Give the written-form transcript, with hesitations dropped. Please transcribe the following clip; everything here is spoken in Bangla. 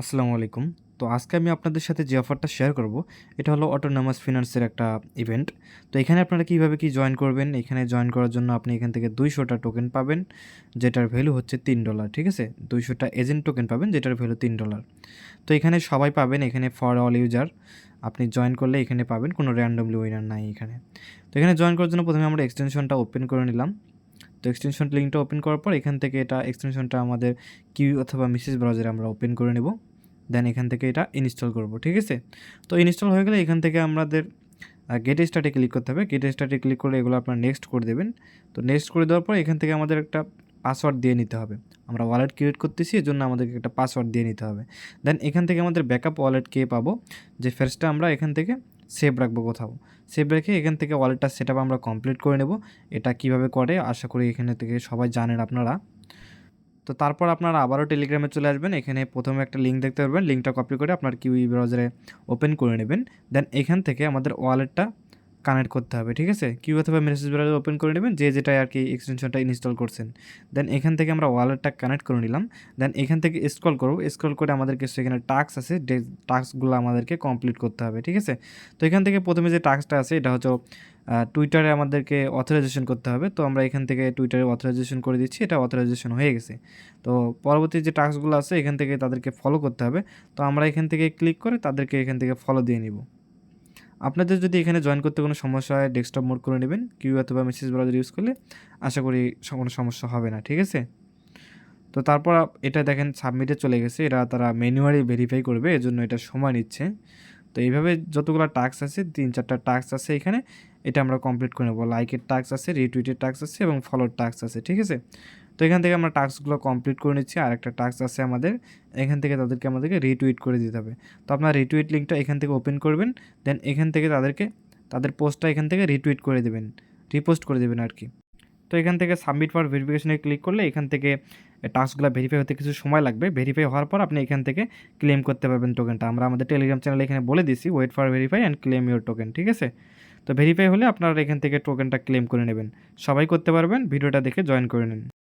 আসসালামু আলাইকুম। তো আজকে আমি আপনাদের সাথে যে অফারটা শেয়ার করব, এটা হলো অটোনমাস ফিন্যান্সের একটা ইভেন্ট। তো এখানে আপনারা কিভাবে কি জয়েন করবেন? এখানে জয়েন করার জন্য আপনি এখান থেকে ২০০ টা টোকেন পাবেন, যেটার ভ্যালু হচ্ছে $৩, ঠিক আছে? ২০০ টা এজেন্ট টোকেন পাবেন, যেটার ভ্যালু $৩। তো এখানে সবাই পাবেন, এখানে ফর অল ইউজার। আপনি জয়েন করলে এখানে পাবেন, কোনো র‍্যান্ডমলি উইনার নাই এখানে। তো এখানে জয়েন করার জন্য প্রথমে আমরা এক্সটেনশনটা ওপেন করে নিলাম। তো এক্সটেনশন লিঙ্কটা ওপেন করার পর এখান থেকে এটা এক্সটেনশনটা আমাদের কিউ অথবা মেসেজ ব্রাউজারে আমরা ওপেন করে নেব। দেন এখান থেকে এটা ইনস্টল করব, ঠিক আছে? তো ইনস্টল হয়ে গেলে এখান থেকে আমাদের গেট স্টার্টে ক্লিক করতে হবে। গেট স্টার্টে ক্লিক করলে এগুলো আপনারা নেক্সট করে দেবেন। তো নেক্সট করে দেওয়ার পর এখান থেকে আমাদের একটা পাসওয়ার্ড দিয়ে নিতে হবে। আমরা ওয়ালেট ক্রিয়েট করতেছি, এজন্য আমাদেরকে একটা পাসওয়ার্ড দিয়ে নিতে হবে। দেন এখান থেকে আমাদের ব্যাকআপ ওয়ালেট কে পাবো, যে ফার্স্টটা আমরা এখান থেকে সেভ রাখবো কোথাও। সেভ রেখে এখান থেকে ওয়ালেটটা সেটআপ আমরা কমপ্লিট করে নেব। এটা কিভাবে করে আশা করি এখানে থেকে সবাই জানেন আপনারা। তো তারপর আপনারা আবারও টেলিগ্রামে চলে আসবেন। এখানে প্রথমে একটা লিঙ্ক দেখতে পারবেন। লিঙ্কটা কপি করে আপনার কিউই ব্রাউজারে ওপেন করে নেবেন। দেন এখান থেকে আমাদের ওয়ালেটটা কানেক্ট করতে হবে, ঠিক আছে? কিউ অথবা মেসেজ ব্রাউজার ওপেন করে নেবেন, যে যেটায় আর কি এক্সটেনশনটা ইনস্টল করছেন। দেন এখান থেকে আমরা ওয়ালেটটা কানেক্ট করে নিলাম। দেন এখান থেকে স্ক্রল করব। স্ক্রল করে আমাদের কিছু এখানে টাস্ক আছে, যে টাস্কগুলো আমাদেরকে কমপ্লিট করতে হবে, ঠিক আছে? তো এখান থেকে প্রথমে যে টাস্কটা আছে এটা হচ্ছে টুইটারে আমাদেরকে অথরাইজেশন করতে হবে। তো আমরা এখান থেকে টুইটারে অথরাইজেশন করে দিচ্ছি। এটা অথরাইজেশন হয়ে গেছে। তো পরবর্তী যে টাস্কগুলো আছে এখান থেকে তাদেরকে ফলো করতে হবে। তো আমরা এখান থেকে ক্লিক করে তাদেরকে এখান থেকে ফলো দিয়ে নিব। আপনাদের যদি এখানে জয়েন করতে কোনো সমস্যা হয়, ডেস্কটপ মোড করে নেবেন। কিউ অথবা মেসেজ ব্রাউজার ইউজ করলে আশা করি কোনো সমস্যা হবে না, ঠিক আছে? তো তারপর এটা দেখেন সাবমিটে চলে গেছে। এরা তারা ম্যানুয়ালি ভেরিফাই করবে, এজন্য এটা সময় নিচ্ছে। তো এইভাবে যতগুলো টাস্ক আছে ৩-৪টা টাস্ক আছে এখানে, এটা আমরা কমপ্লিট করে নেব। লাইকের টাস্ক আছে, রিটুইটের টাস্ক আছে এবং ফলোর টাস্ক আছে, ঠিক আছে? তো এখান থেকে আমরা টাস্কগুলো কমপ্লিট করে নিচ্ছি। আরেকটা টাস্ক আছে আমাদের, এখান থেকে আমাদেরকে রিটুইট করে দিতে হবে। তো আপনার রিটুইট লিঙ্কটা এখান থেকে ওপেন করবেন। দেন এখান থেকে তাদের পোস্টটা এখান থেকে রিটুইট করে দেবেন, রিপোস্ট করে দেবেন আর কি। তো এখান থেকে সাবমিট ফর ভেরিফিকেশনে ক্লিক করলে এখান থেকে টাস্কগুলো ভেরিফাই হতে কিছু সময় লাগবে। ভেরিফাই হওয়ার পর আপনি এখান থেকে ক্লেম করতে পারবেন টোকেনটা। আমরা আমাদের টেলিগ্রাম চ্যানেলে এখানে বলে দিছি, wait for verify and claim your token, ঠিক আছে? তো ভেরিফাই হলে আপনারা এখান থেকে টোকেনটা ক্লেম করে নেবেন। সবাই করতে পারবেন। ভিডিওটা দেখে জয়েন করে নিন।